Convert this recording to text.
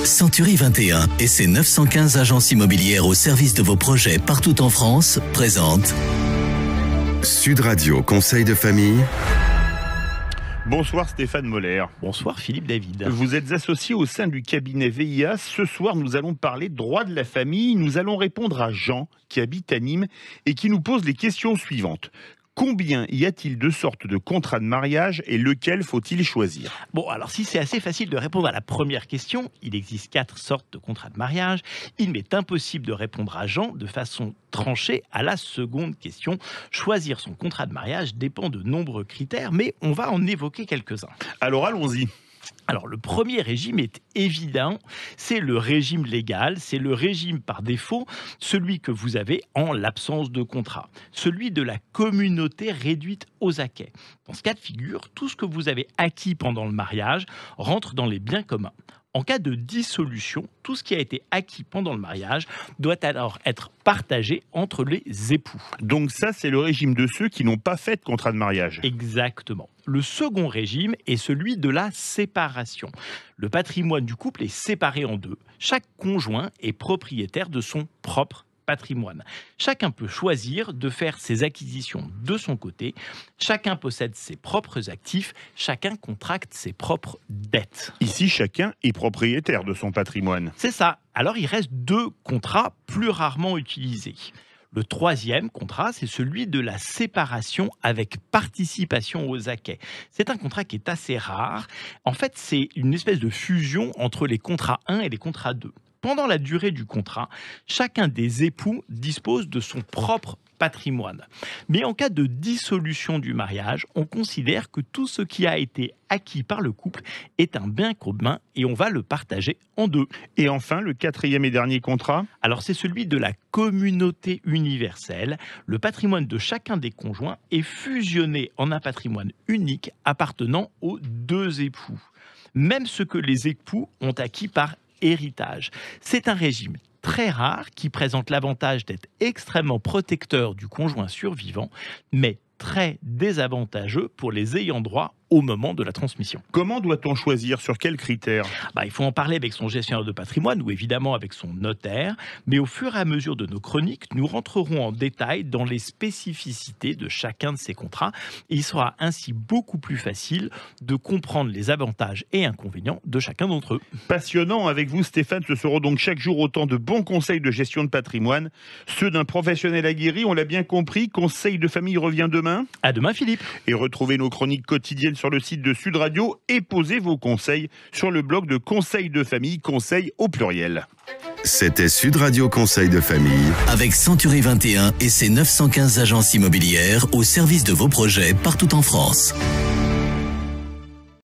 Century 21 et ses 915 agences immobilières au service de vos projets partout en France présentent Sud Radio Conseil de famille. Bonsoir Stéphane Moller. Bonsoir Philippe David. Vous êtes associé au sein du cabinet VIA. Ce soir, nous allons parler droit de la famille. Nous allons répondre à Jean, qui habite à Nîmes et qui nous pose les questions suivantes. Combien y a-t-il de sortes de contrats de mariage et lequel faut-il choisir? Bon, alors si c'est assez facile de répondre à la première question, il existe 4 sortes de contrats de mariage. Il m'est impossible de répondre à Jean de façon tranchée à la seconde question. Choisir son contrat de mariage dépend de nombreux critères, mais on va en évoquer quelques-uns. Alors allons-y. Alors le premier régime est évident, c'est le régime légal, c'est le régime par défaut, celui que vous avez en l'absence de contrat, celui de la communauté réduite aux acquêts. Dans ce cas de figure, tout ce que vous avez acquis pendant le mariage rentre dans les biens communs. En cas de dissolution, tout ce qui a été acquis pendant le mariage doit alors être partagé entre les époux. Donc ça, c'est le régime de ceux qui n'ont pas fait de contrat de mariage. Exactement. Le second régime est celui de la séparation. Le patrimoine du couple est séparé en deux. Chaque conjoint est propriétaire de son propre patrimoine. Chacun peut choisir de faire ses acquisitions de son côté. Chacun possède ses propres actifs. Chacun contracte ses propres dettes. Ici, chacun est propriétaire de son patrimoine. C'est ça. Alors, il reste 2 contrats plus rarement utilisés. Le troisième contrat, c'est celui de la séparation avec participation aux acquêts. C'est un contrat qui est assez rare. En fait, c'est une espèce de fusion entre les contrats 1 et les contrats 2. Pendant la durée du contrat, chacun des époux dispose de son propre patrimoine. Mais en cas de dissolution du mariage, on considère que tout ce qui a été acquis par le couple est un bien commun et on va le partager en 2. Et enfin, le 4e et dernier contrat? Alors c'est celui de la communauté universelle. Le patrimoine de chacun des conjoints est fusionné en un patrimoine unique appartenant aux 2 époux. Même ce que les époux ont acquis par héritage. C'est un régime très rare qui présente l'avantage d'être extrêmement protecteur du conjoint survivant, mais très désavantageux pour les ayants droit au moment de la transmission. Comment doit-on choisir? Sur quels critères? Il faut en parler avec son gestionnaire de patrimoine ou évidemment avec son notaire, mais au fur et à mesure de nos chroniques, nous rentrerons en détail dans les spécificités de chacun de ces contrats. Et il sera ainsi beaucoup plus facile de comprendre les avantages et inconvénients de chacun d'entre eux. Passionnant avec vous Stéphane, ce seront donc chaque jour autant de bons conseils de gestion de patrimoine, ceux d'un professionnel aguerri, on l'a bien compris. Conseil de famille revient demain. À demain Philippe. Et retrouvez nos chroniques quotidiennes sur le site de Sud Radio et posez vos conseils sur le blog de Conseil de famille, conseil au pluriel. C'était Sud Radio Conseil de famille. avec Century 21 et ses 915 agences immobilières au service de vos projets partout en France.